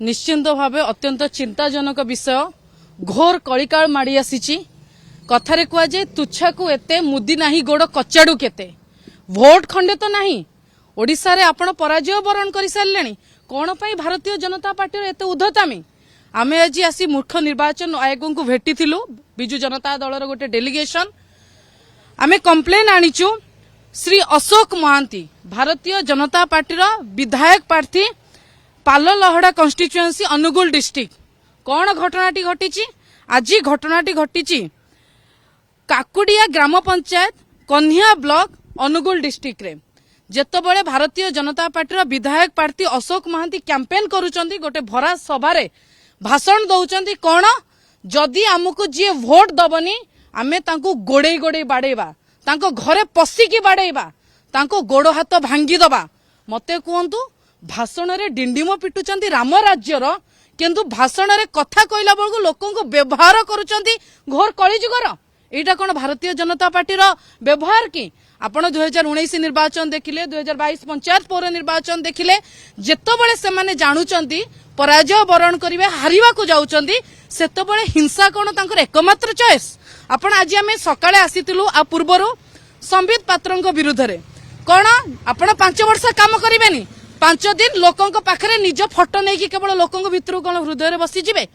निश्चिंत भाव अत्यंत चिंताजनक विषय घोर कलिकाल माड़ी आसी कथारे कहुए तुच्छा को एते मुदी नाही गोड़ कचाड़ू केते भोट खंडे तो नाही ओडिशा रे आपण पराजय बरण कर सारे कौन पाई भारतीय जनता पार्टी एते उद्धतामी आमे आज आसी मुख्य निर्वाचन आयोग को भेटी बिजु जनता दल गोटे डेलीगेशन आमे कंप्लेन आनीचु श्री अशोक महांती भारतीय जनता पार्टी विधायक प्रार्थी पाललहड़ा कन्स्टिट्युएंसी अनुगुल डिस्ट्रिक्ट कौन घटनाटी घटी आज घटनाटी घटी काकुड़िया ग्राम पंचायत कन्या ब्लॉक अनुगुल डिस्ट्रिक्ट रे जेतबळे भारतीय जनता पार्टी विधायक प्रार्थी अशोक महांती कैंपेन करूचंती गोटे भरा सभा रे भाषण दउचंती कौन जदि आमको जी भोट दबनी आमे तांको गोड़े गोड़े बाड़ेबा तांको घरे पशिकी बाड़ेबा तांको गोड़ हाथ भांगी दबा मते कहतु भाषण रे डिंडिम पिटुचंती राम राज्यर किंतु भाषण रे कथा कहला बेलको लोकों को व्यवहार करूचंती घोर कलिजुगर एटा कोन भारतीय जनता पार्टी रो व्यवहार की आपण 2019 निर्वाचन देखिले 2022 पंचायत पौर निर्वाचन देखिले जेतबळे से माने जानुचंती पराजय बरण करिवे हारिवा को जाउचंती सेतबळे हिंसा कोन तांकर एकमात्र चॉइस आपण आज आमे सकाळे आसीतिलु आ पूर्वरो संबित पात्रंक विरुद्ध रे कोन आपण 5 वर्ष काम करिवेनी 5 दिन लोकों पाखरे निज फोटो नहीं कि केवल लोकों भितर कौन हृदय बसी जिवे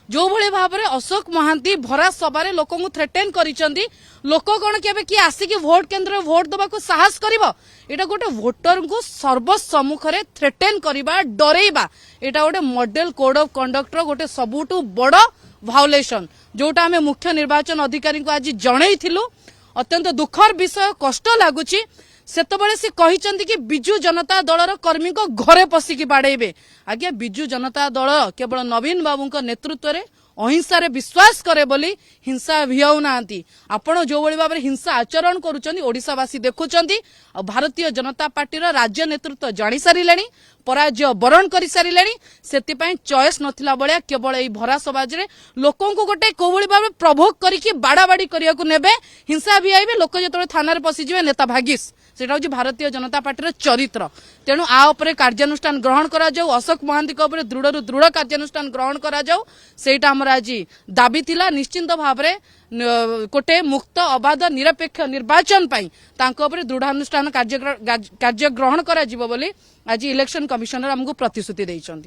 जो भली भाव में अशोक महांती भरा सभा लोकों को थ्रेटेन करिसेंती लोक कौन केबे कि आसिक भोट केन्द्र भोट दबा को साहस करिवो एटा गोटे वोटर को सर्वसम्मुख रे थ्रेटेन करिबा डरेइबा एटा गोटे मॉडल कोड ऑफ कंडक्ट रो गोटे सबुठु बड़ भायोलेशन जोटा आमे मुख्य निर्वाचन अधिकारी को आज जणैथिलु अत्यंत दुखर विषय कष्ट लागुची सेतबळे से कहिचंती कि बिजु जनता दलर कर्मी को घरे पशिकी बाड़ेबे आज्ञा बिजु जनता दल केवल नवीन बाबू नेतृत्व रे अहिंसा रे विश्वास करे बोली हिंसा भियाउ नांती आपण जो भली भाबरे हिंसा आचरण करूचंती ओडिसावासी देखुचंती और भारतीय जनता पार्टी रो राज्य नेतृत्व जानि सारिलेनी पराजय बरण करि सारिलेनी सेति चॉइस नथिला बळिया केवल एई भरा समाज रे लोकों को गोटे कोभली भाबरे प्रभोक करिकि बाड़ाबाड़ी करिया को नेबे हिंसा भियाइबे लोक जेतबे थाना रे पसि जिवे नेता भागिस सेटा होची भारतीय जनता पार्टी चरित्र तेणु आ उपरे कार्यानुष्ठान ग्रहण करा जाऊ अशोक महांती उपरे दृढ़ दृढ़ कार्यानुष्ठान ग्रहण करा जाऊ सेटा हमर आज दाबी थिला निश्चिंत भावरे कोटे मुक्त अबाध निरपेक्ष निर्वाचन पाई तांको उपरे दृढ़ानुष्ठान कार्य ग्रहण करा जिवो बोली आज इलेक्शन कमिशनर हमको प्रतिश्रुति दैछंती।